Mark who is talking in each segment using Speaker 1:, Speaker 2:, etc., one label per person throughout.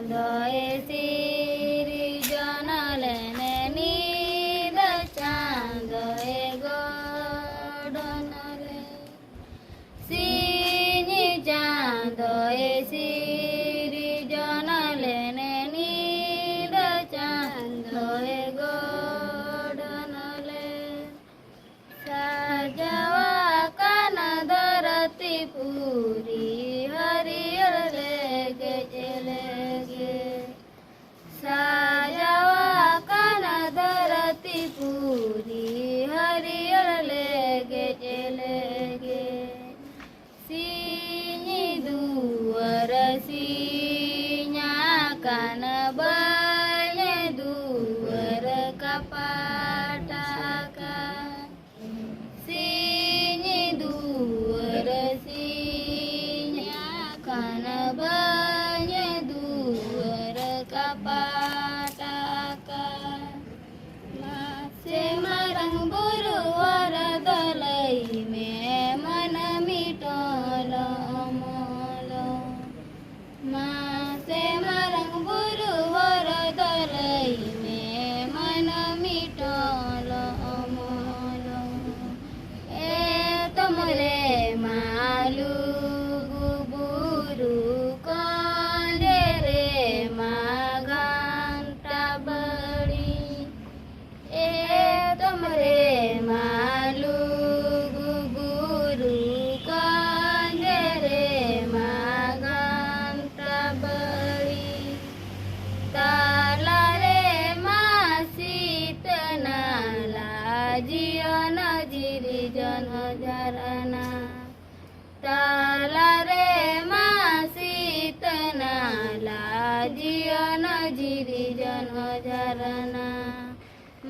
Speaker 1: चांद सिरी जनलेने नीद चांद गडनले सिनी चांद सिरी जनलेने नीद चांद गडनले साजवा कान धरती पूरी हरियर लेगे चलेगे साजवा कान धरती पूरी हरियर लेगे चलेगे सिनी दुवर सिन्या कान बने दुवर कपाटाका सिनी दुवर सिन्या कान बने दुवर कपाटाका मासे मरंग बुरुवर दलई में मन मिटल अमल मासे मरंग बुरुवर दलई में मन मिटल अमल ए तुमरे मालू गुबुरु कंदे रे घंटा बड़ी ए तुमरे मालू गुबुरु कंदे रे घंटा बड़ी ताला रे सीत नाला जियन जिरी जन झरना ताला रे सीत नाला जियन जिरी जन झरना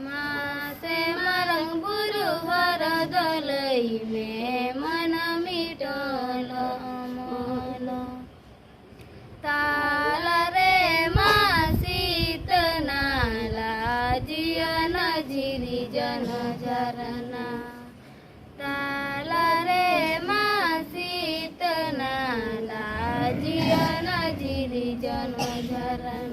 Speaker 1: मासे मरंग बुरुवर दलई में मन मिटल अमल ताला रे सीत नाला जियन जिरी जन झरना ताला रे सीत नाला जियन जिरी जन झरना।